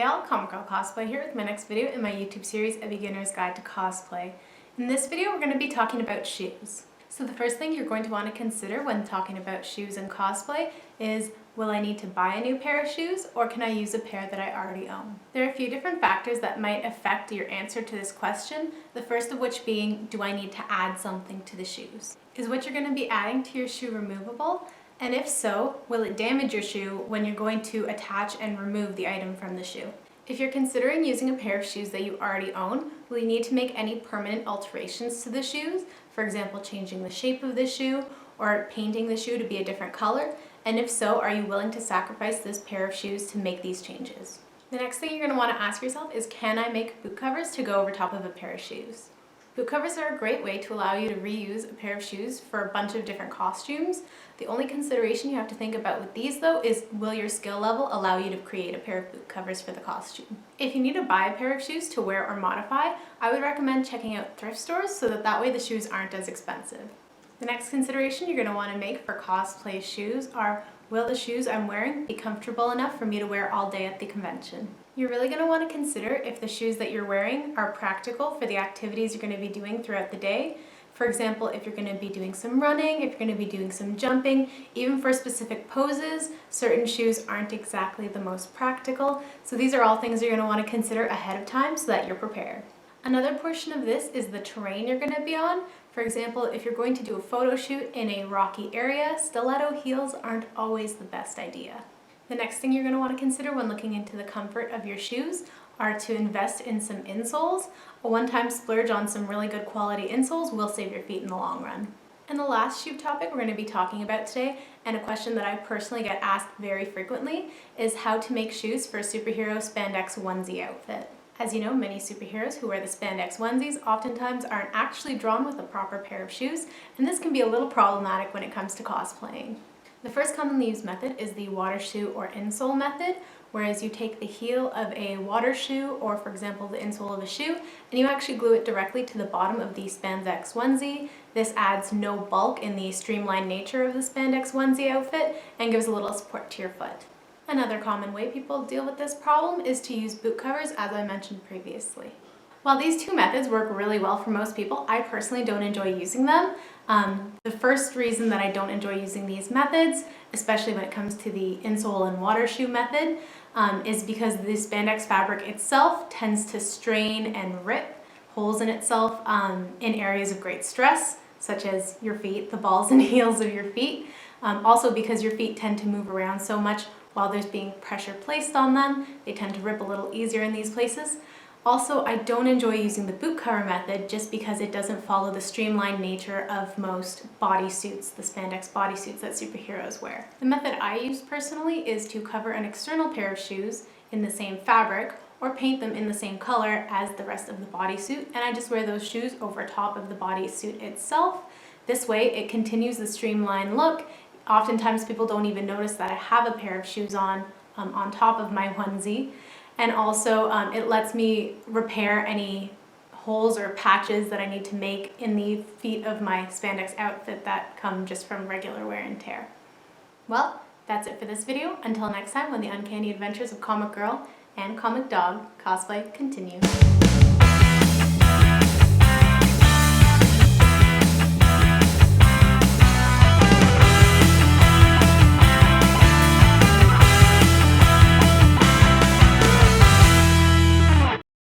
y'all, Comic Girl Cosplay here with my next video in my YouTube series, A Beginner's Guide to Cosplay. In this video, we're going to be talking about shoes. So the first thing you're going to want to consider when talking about shoes and cosplay is, will I need to buy a new pair of shoes or can I use a pair that I already own? There are a few different factors that might affect your answer to this question, the first of which being, do I need to add something to the shoes? Is what you're going to be adding to your shoe removable? And if so, will it damage your shoe when you're going to attach and remove the item from the shoe? If you're considering using a pair of shoes that you already own, will you need to make any permanent alterations to the shoes? For example, changing the shape of the shoe or painting the shoe to be a different color? And if so, are you willing to sacrifice this pair of shoes to make these changes? The next thing you're going to want to ask yourself is, can I make boot covers to go over top of a pair of shoes? Boot covers are a great way to allow you to reuse a pair of shoes for a bunch of different costumes. The only consideration you have to think about with these though is, will your skill level allow you to create a pair of boot covers for the costume? If you need to buy a pair of shoes to wear or modify, I would recommend checking out thrift stores so that way the shoes aren't as expensive. The next consideration you're going to want to make for cosplay shoes are, will the shoes I'm wearing be comfortable enough for me to wear all day at the convention? You're really going to want to consider if the shoes that you're wearing are practical for the activities you're going to be doing throughout the day. For example, if you're going to be doing some running, if you're going to be doing some jumping, even for specific poses, certain shoes aren't exactly the most practical. So these are all things you're going to want to consider ahead of time so that you're prepared. Another portion of this is the terrain you're going to be on. For example, if you're going to do a photo shoot in a rocky area, stiletto heels aren't always the best idea. The next thing you're going to want to consider when looking into the comfort of your shoes are to invest in some insoles. A one-time splurge on some really good quality insoles will save your feet in the long run. And the last shoe topic we're going to be talking about today, and a question that I personally get asked very frequently, is how to make shoes for a superhero spandex onesie outfit. As you know, many superheroes who wear the spandex onesies oftentimes aren't actually drawn with a proper pair of shoes, and this can be a little problematic when it comes to cosplaying. The first commonly used method is the water shoe or insole method, whereas you take the heel of a water shoe or, for example, the insole of a shoe, and you actually glue it directly to the bottom of the spandex onesie. This adds no bulk in the streamlined nature of the spandex onesie outfit and gives a little support to your foot. Another common way people deal with this problem is to use boot covers, as I mentioned previously. While these two methods work really well for most people, I personally don't enjoy using them. The first reason that I don't enjoy using these methods, especially when it comes to the insole and water shoe method, is because the spandex fabric itself tends to strain and rip holes in itself in areas of great stress, such as your feet, the balls and heels of your feet. Also because your feet tend to move around so much while there's being pressure placed on them, they tend to rip a little easier in these places. Also, I don't enjoy using the boot cover method just because it doesn't follow the streamlined nature of most bodysuits, the spandex bodysuits that superheroes wear. The method I use personally is to cover an external pair of shoes in the same fabric or paint them in the same color as the rest of the bodysuit, and I just wear those shoes over top of the bodysuit itself. This way it continues the streamlined look. Oftentimes people don't even notice that I have a pair of shoes on top of my onesie. And also it lets me repair any holes or patches that I need to make in the feet of my spandex outfit that come just from regular wear and tear. Well, that's it for this video. Until next time, when the uncanny adventures of Comic Girl and Comic Dog cosplay continue.